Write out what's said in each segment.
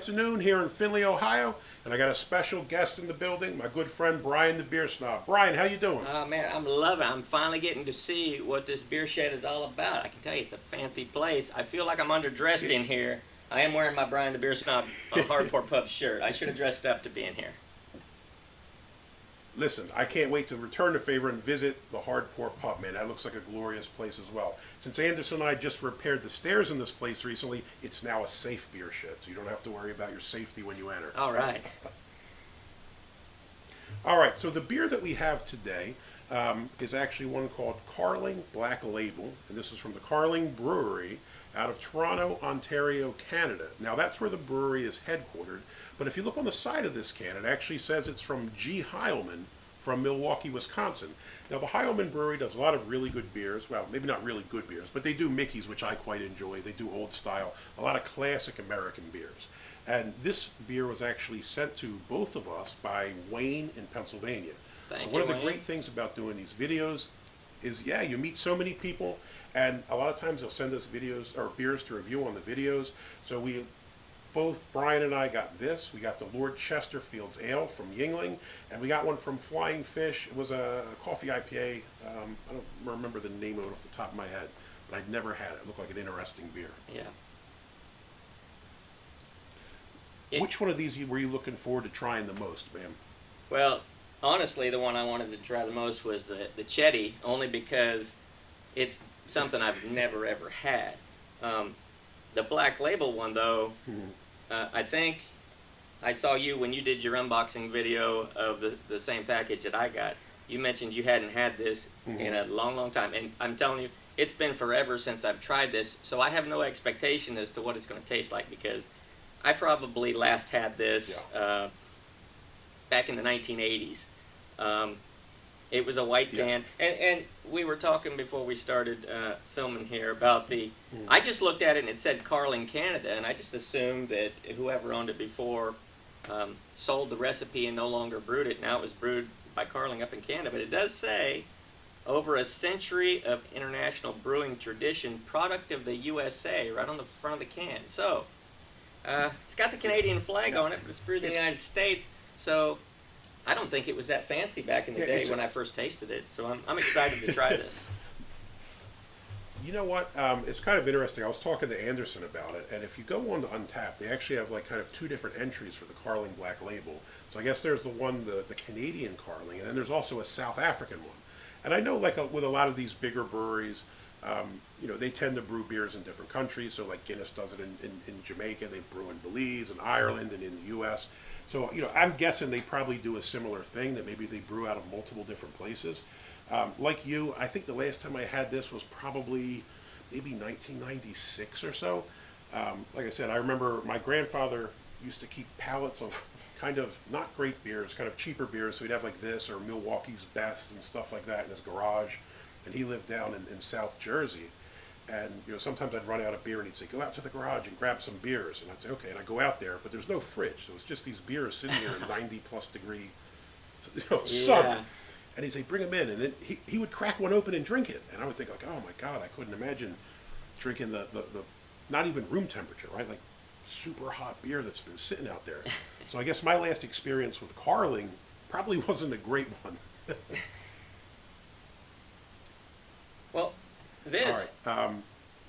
afternoon here in Findlay, Ohio, and I got a special guest in the building, my good friend Brian the Beer Snob. Brian, how you doing? Oh man, I'm loving it. I'm finally getting to see what this beer shed is all about. I can tell you it's a fancy place. I feel like I'm underdressed in here. I am wearing my Brian the Beer Snob Hardcore Pub shirt. I should have dressed up to be in here. Listen, I can't wait to return the favor and visit the Hardcore Pub, man. That looks like a glorious place as well. Since Anderson and I just repaired the stairs in this place recently, it's now a safe beer shed, so you don't have to worry about your safety when you enter. All right. All right, so the beer that we have today is actually one called Carling Black Label, and this is from the Carling Brewery out of Toronto, Ontario, Canada. Now, that's where the brewery is headquartered, but if you look on the side of this can, it actually says it's from G. Heilman from Milwaukee, Wisconsin. Now, the Heilman Brewery does a lot of really good beers. Well, maybe not really good beers, but they do Mickey's, which I quite enjoy. They do old style, a lot of classic American beers. And this beer was actually sent to both of us by Wayne in Pennsylvania. Thank So you, one of the Wayne. great things about doing these videos is, yeah, you meet so many people, and a lot of times they'll send us videos or beers to review on the videos. So both Brian and I got this. We got the Lord Chesterfield's Ale from Yingling, and we got one from Flying Fish. It was a coffee IPA. I don't remember the name of it off the top of my head, but I'd never had it. It looked like an interesting beer. Yeah. Which one of these were you looking forward to trying the most, ma'am? Well, honestly, the one I wanted to try the most was the Chetty, only because it's something I've never ever had. The Black Label one, though, I think I saw you when you did your unboxing video of the same package that I got. You mentioned you hadn't had this in a long, long time, and I'm telling you, it's been forever since I've tried this, so I have no expectation as to what it's going to taste like, because I probably last had this back in the 1980s. It was a white can, and we were talking before we started filming here about I just looked at it and it said Carling, Canada, and I just assumed that whoever owned it before sold the recipe and no longer brewed it. Now it was brewed by Carling up in Canada, but it does say over a century of international brewing tradition, product of the USA, right on the front of the can. So it's got the Canadian flag on it, but it's brewed in the United States, so I don't think it was that fancy back in the day when I first tasted it, so I'm excited to try this. You know what? It's kind of interesting. I was talking to Anderson about it, and if you go on to Untappd, they actually have like kind of two different entries for the Carling Black Label. So I guess there's the one, the Canadian Carling, and then there's also a South African one. And I know like with a lot of these bigger breweries, you know, they tend to brew beers in different countries. So like Guinness does it in Jamaica, they brew in Belize and Ireland and in the U.S. So, you know, I'm guessing they probably do a similar thing, that maybe they brew out of multiple different places. Like you, I think the last time I had this was probably maybe 1996 or so. Like I said, I remember my grandfather used to keep pallets of kind of not great beers, kind of cheaper beers. So he'd have like this or Milwaukee's Best and stuff like that in his garage. And he lived down in South Jersey. And, you know, sometimes I'd run out of beer and he'd say, go out to the garage and grab some beers. And I'd say, okay. And I'd go out there, but there's no fridge. So it's just these beers sitting there in 90 plus degree sun. And he'd say, bring them in. And then he would crack one open and drink it. And I would think like, oh my God, I couldn't imagine drinking the not even room temperature, right? Like super hot beer that's been sitting out there. So I guess my last experience with Carling probably wasn't a great one. Well, this. All right.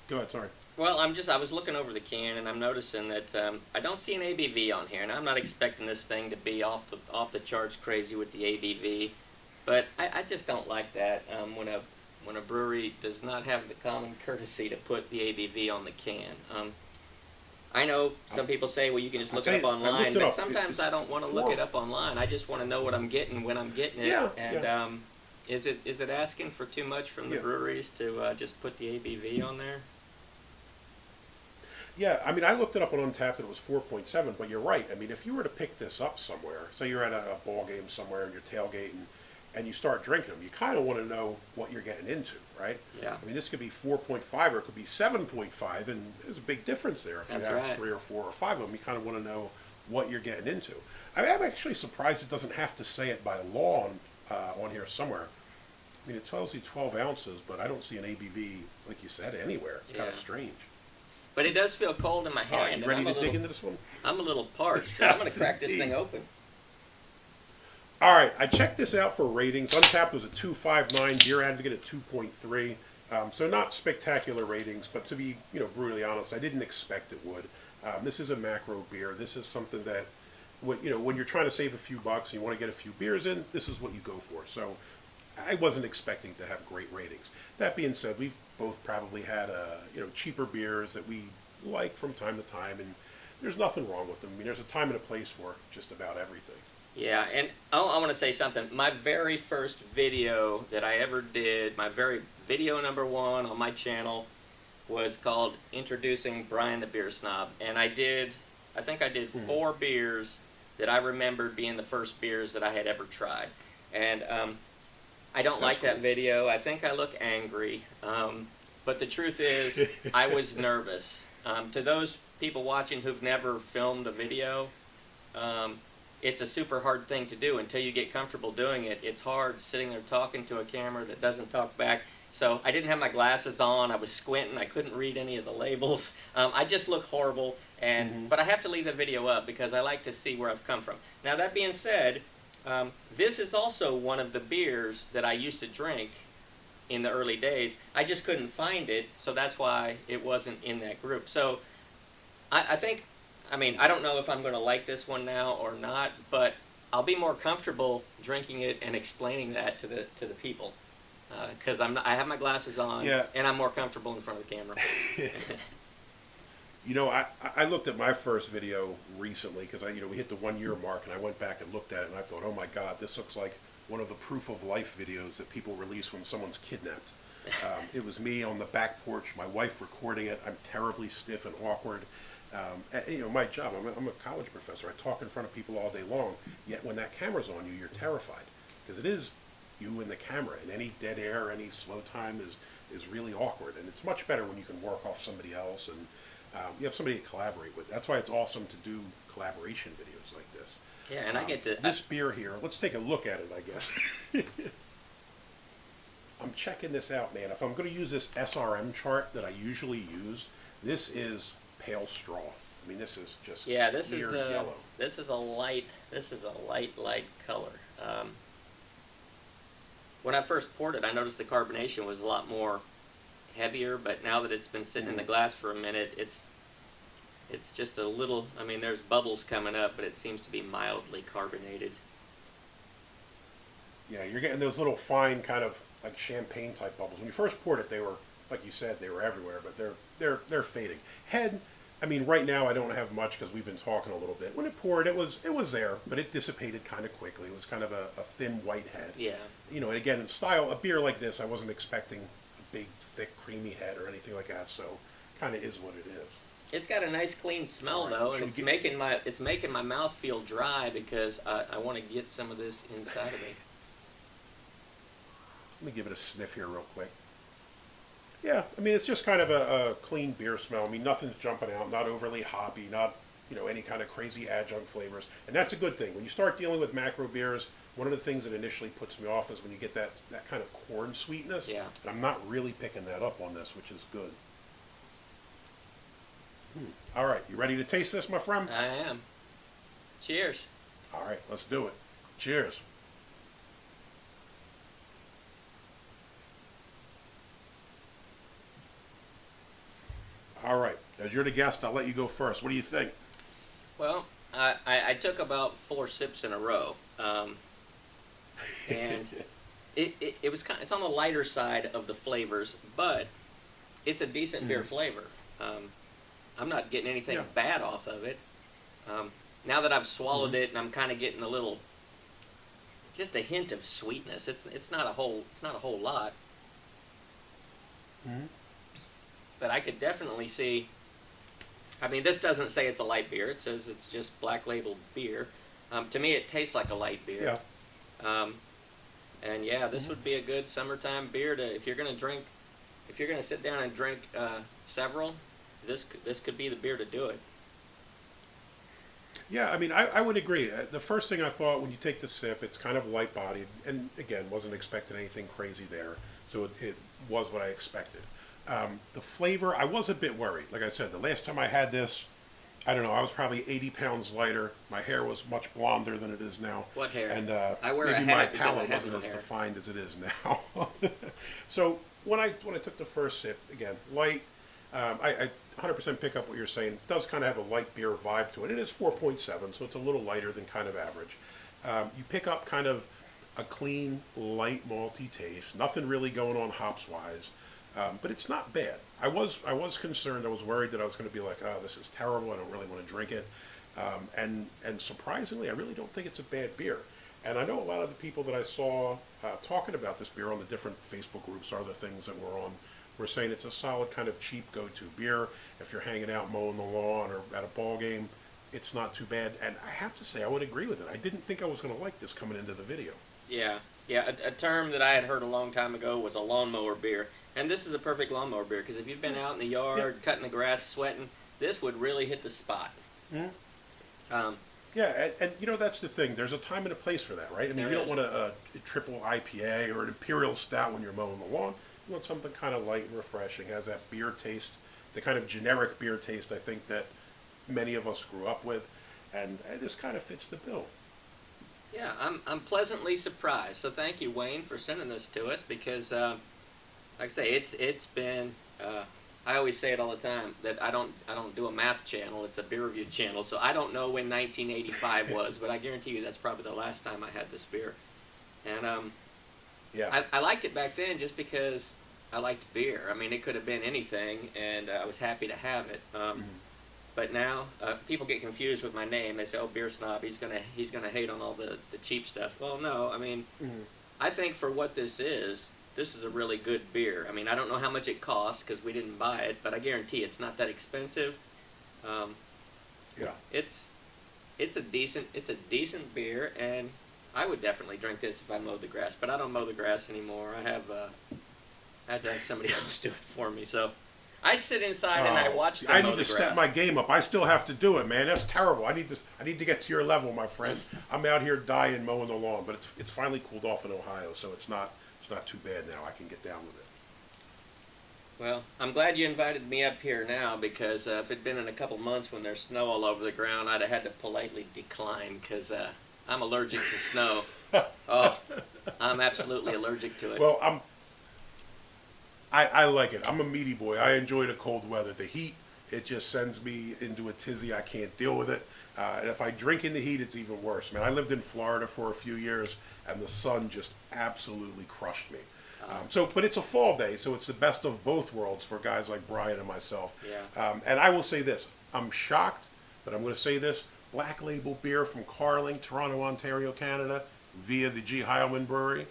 Go ahead. Sorry. Well, I was looking over the can and I'm noticing that I don't see an ABV on here, and I'm not expecting this thing to be off the charts crazy with the ABV, but I just don't like that when a brewery does not have the common courtesy to put the ABV on the can. I know some people say, well, you can just look it up online, but sometimes I don't want to look it up online. I just want to know what I'm getting when I'm getting it. And is it asking for too much from the breweries to just put the ABV on there? Yeah, I mean, I looked it up on Untappd and it was 4.7, but you're right. I mean, if you were to pick this up somewhere, say you're at a ball game somewhere and you're tailgating and you start drinking them, you kind of want to know what you're getting into, right? Yeah. I mean, this could be 4.5 or it could be 7.5, and there's a big difference there. If you have 3 or 4 or 5 of them, you kind of want to know what you're getting into. I mean, I'm actually surprised it doesn't have to say it by law on here somewhere. I mean, it tells you 12 ounces, but I don't see an ABV, like you said, anywhere. It's kind of strange. But it does feel cold in my All right, hand. you And ready to dig into this one? I'm a little parched. I'm going Yes, to crack this indeed. thing open. All right, I checked this out for ratings. Untapped was a 2.59, Beer Advocate at 2.3. So not spectacular ratings, but to be brutally honest, I didn't expect it would. This is a macro beer. This is something that when you're trying to save a few bucks and you want to get a few beers in, this is what you go for. So I wasn't expecting to have great ratings. That being said, we've both probably had cheaper beers that we like from time to time, and there's nothing wrong with them. I mean, there's a time and a place for just about everything. Yeah, and I want to say something. My very first video that I ever did, my very video number one on my channel, was called Introducing Brian the Beer Snob. And I think I did 4 beers that I remembered being the first beers that I had ever tried. And I don't like that video. I think I look angry. But the truth is, I was nervous. To those people watching who've never filmed a video, it's a super hard thing to do until you get comfortable doing it. It's hard sitting there talking to a camera that doesn't talk back. So I didn't have my glasses on. I was squinting. I couldn't read any of the labels. I just look horrible. But I have to leave the video up because I like to see where I've come from. Now that being said, this is also one of the beers that I used to drink in the early days. I just couldn't find it, so that's why it wasn't in that group. So I think, I don't know if I'm going to like this one now or not, but I'll be more comfortable drinking it and explaining that to the people, because I have my glasses on, and I'm more comfortable in front of the camera. I looked at my first video recently because we hit the 1 year mark, and I went back and looked at it, and I thought, oh my God, this looks like one of the proof of life videos that people release when someone's kidnapped. It was me on the back porch, my wife recording it. I'm terribly stiff and awkward. My job, I'm a college professor. I talk in front of people all day long, yet when that camera's on you, you're terrified because it is you and the camera, and any dead air, any slow time is really awkward, and it's much better when you can work off somebody else and you have somebody to collaborate with. That's why it's awesome to do collaboration videos like this. Yeah, and I get to... This beer here, let's take a look at it, I guess. I'm checking this out, man. If I'm going to use this SRM chart that I usually use, this is pale straw. I mean, this is just weird yellow. This is a light color. When I first poured it, I noticed the carbonation was a lot more heavier, but now that it's been sitting in the glass for a minute, it's just a little, there's bubbles coming up, but it seems to be mildly carbonated. Yeah, you're getting those little fine kind of like champagne type bubbles. When you first poured it, they were, like you said, they were everywhere, but they're fading. Head, right now I don't have much because we've been talking a little bit. When it poured, it was there, but it dissipated kind of quickly. It was kind of a thin white head. Yeah. And again, in style, a beer like this, I wasn't expecting a big, thick, creamy head or anything like that, so kind of is what it is. It's got a nice clean smell though, and it's making my mouth feel dry because I want to get some of this inside of me. Let me give it a sniff here real quick. Yeah, it's just kind of a clean beer smell. Nothing's jumping out, not overly hoppy, not any kind of crazy adjunct flavors, and that's a good thing. When you start dealing with macro beers, one of the things that initially puts me off is when you get that kind of corn sweetness. Yeah. And I'm not really picking that up on this, which is good. All right, you ready to taste this, my friend? I am. Cheers. All right, let's do it. Cheers. All right, as you're the guest, I'll let you go first. What do you think? Well, I took about 4 sips in a row, and it was it's on the lighter side of the flavors, but it's a decent beer flavor. I'm not getting anything bad off of it. Now that I've swallowed it, and I'm kind of getting just a hint of sweetness. It's not a whole lot. But I could definitely see. This doesn't say it's a light beer. It says it's just black label beer. To me, it tastes like a light beer. Yeah. And yeah, this would be a good summertime beer if you're gonna sit down and drink several. This could be the beer to do it. Yeah, I would agree. The first thing I thought when you take the sip, it's kind of light-bodied, and again, wasn't expecting anything crazy there, so it was what I expected. The flavor, I was a bit worried. Like I said, the last time I had this, I don't know, I was probably 80 pounds lighter. My hair was much blonder than it is now. What hair? And I wear a maybe hat my because I palate have wasn't no as hair. defined as it is now. So when I took the first sip, again, light, I 100% pick up what you're saying. It does kind of have a light beer vibe to it. It is 4.7, so it's a little lighter than kind of average. You pick up kind of a clean, light, malty taste. Nothing really going on hops-wise. But it's not bad. I was concerned. I was worried that I was going to be like, oh, this is terrible. I don't really want to drink it. And surprisingly, I really don't think it's a bad beer. And I know a lot of the people that I saw talking about this beer on the different Facebook groups, other things that we're on, were saying it's a solid kind of cheap go-to beer. If you're hanging out mowing the lawn or at a ball game, it's not too bad. And I have to say, I would agree with it. I didn't think I was going to like this coming into the video. Yeah, yeah. A term that I had heard a long time ago was a lawnmower beer, and this is a perfect lawnmower beer because if you've been out in the yard cutting the grass, sweating, this would really hit the spot. Mm-hmm. Yeah, and you know, that's the thing. There's a time and a place for that, right? I mean, you don't want a triple IPA or an imperial stout when you're mowing the lawn. You want something kind of light and refreshing, has that beer taste, the kind of generic beer taste I think that many of us grew up with, and this kind of fits the bill. Yeah, I'm pleasantly surprised. So thank you, Wayne, for sending this to us because, like I say, it's been. I always say it all the time that I don't do a math channel. It's a beer review channel. So I don't know when 1985 was, but I guarantee you that's probably the last time I had this beer. And yeah, I liked it back then just because I liked beer. I mean, it could have been anything, and I was happy to have it. But now people get confused with my name. They say, "Oh, beer snob. He's gonna hate on all the cheap stuff." Well, no. I mean, I think for what this is a really good beer. I mean, I don't know how much it costs because we didn't buy it, but I guarantee it's not that expensive. Yeah, it's a decent beer, and I would definitely drink this if I mowed the grass. But I don't mow the grass anymore. I had to have somebody else do it for me. So I sit inside and I watch them I mow need the to grass. step my game up. I still have to do it, man. That's terrible. I need to get to your level, my friend. I'm out here dying mowing the lawn, but it's finally cooled off in Ohio, so it's not too bad now. I can get down with it. Well, I'm glad you invited me up here now because if it'd been in a couple months when there's snow all over the ground, I'd have had to politely decline because I'm allergic to snow. Oh, I'm absolutely allergic to it. Well, I like it. I'm a meaty boy. I enjoy the cold weather. The heat, it just sends me into a tizzy. I can't deal with it. And if I drink in the heat, it's even worse. Man, I lived in Florida for a few years, and the sun just absolutely crushed me. But it's a fall day, so it's the best of both worlds for guys like Brian and myself. Yeah. And I will say this. I'm shocked, but I'm going to say this. Black Label beer from Carling, Toronto, Ontario, Canada, via the G. Heilman Brewery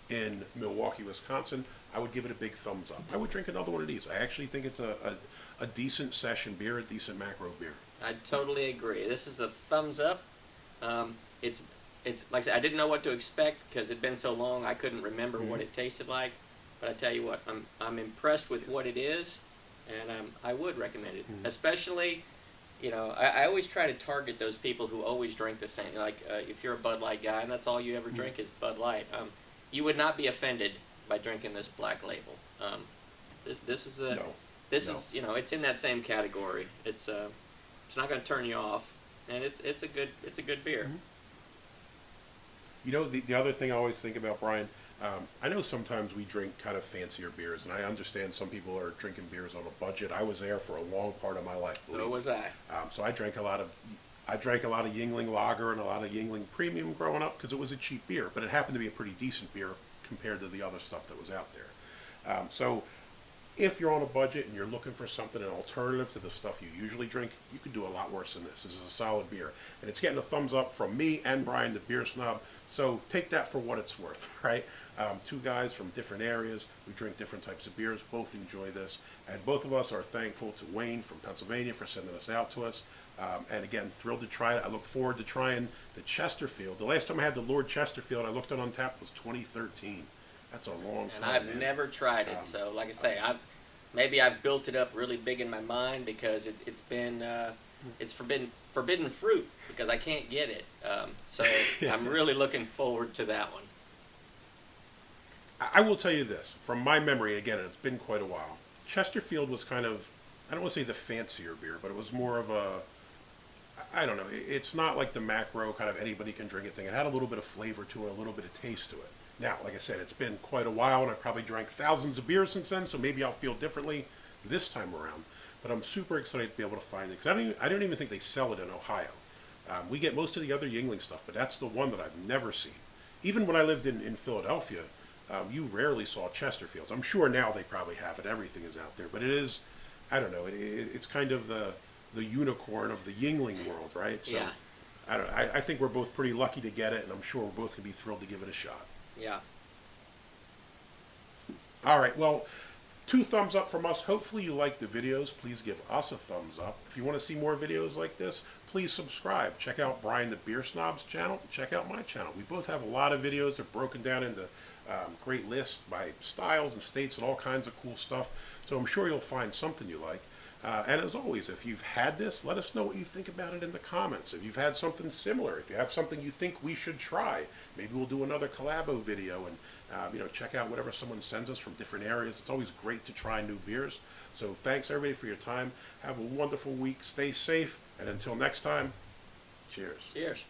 in Milwaukee, Wisconsin. I would give it a big thumbs up. I would drink another one of these. I actually think it's a decent session beer, a decent macro beer. I totally agree. This is a thumbs up. It's like I said, I didn't know what to expect because it'd been so long I couldn't remember what it tasted like. But I tell you what, I'm impressed with what it is, and I would recommend it. Especially, you know, I always try to target those people who always drink the same. Like if you're a Bud Light guy and that's all you ever drink is Bud Light, you would not be offended by drinking this Black Label. This is is, you know, it's in that same category. It's not going to turn you off, and it's a good beer. You know, the other thing I always think about, Brian, I know sometimes we drink kind of fancier beers, and I understand some people are drinking beers on a budget. I was there for a long part of my life. So was I. So I drank a lot of Yuengling Lager and a lot of Yuengling Premium growing up because it was a cheap beer, but it happened to be a pretty decent beer compared to the other stuff that was out there. So if you're on a budget and you're looking for something, an alternative to the stuff you usually drink, you could do a lot worse than this. This is a solid beer. And it's getting a thumbs up from me and Brian, the beer snob. So take that for what it's worth, right? Two guys from different areas. We drink different types of beers. Both enjoy this. And both of us are thankful to Wayne from Pennsylvania for sending us out to us. And again, thrilled to try it. I look forward to trying the Chesterfield. The last time I had the Lord Chesterfield, I looked at Untappd, was 2013. That's a long time. And I've man. never tried it, so like I say, I've built it up really big in my mind because it's forbidden fruit because I can't get it. So I'm really looking forward to that one. I will tell you this, from my memory, again, it's been quite a while. Chesterfield was kind of, I don't want to say the fancier beer, but it was more of a, I don't know. It's not like the macro kind of anybody can drink it thing. It had a little bit of flavor to it, a little bit of taste to it. Now, like I said, it's been quite a while, and I probably drank thousands of beers since then, so maybe I'll feel differently this time around. But I'm super excited to be able to find it, because I don't even think they sell it in Ohio. We get most of the other Yingling stuff, but that's the one that I've never seen. Even when I lived in Philadelphia, you rarely saw Chesterfields. I'm sure now they probably have it. Everything is out there, but it is, I don't know. It's kind of the unicorn of the Yingling world, right? So, Yeah. I don't know. I think we're both pretty lucky to get it, and I'm sure we're both gonna be thrilled to give it a shot. Yeah. All right. Well, 2 thumbs up from us. Hopefully you like the videos. Please give us a thumbs up. If you want to see more videos like this, please subscribe. Check out Brian the Beer Snob's channel. Check out my channel. We both have a lot of videos that are broken down into great lists by styles and states and all kinds of cool stuff. So I'm sure you'll find something you like. And as always, if you've had this, let us know what you think about it in the comments. If you've had something similar, if you have something you think we should try, maybe we'll do another collabo video and check out whatever someone sends us from different areas. It's always great to try new beers. So thanks everybody for your time. Have a wonderful week. Stay safe. And until next time, cheers. Cheers.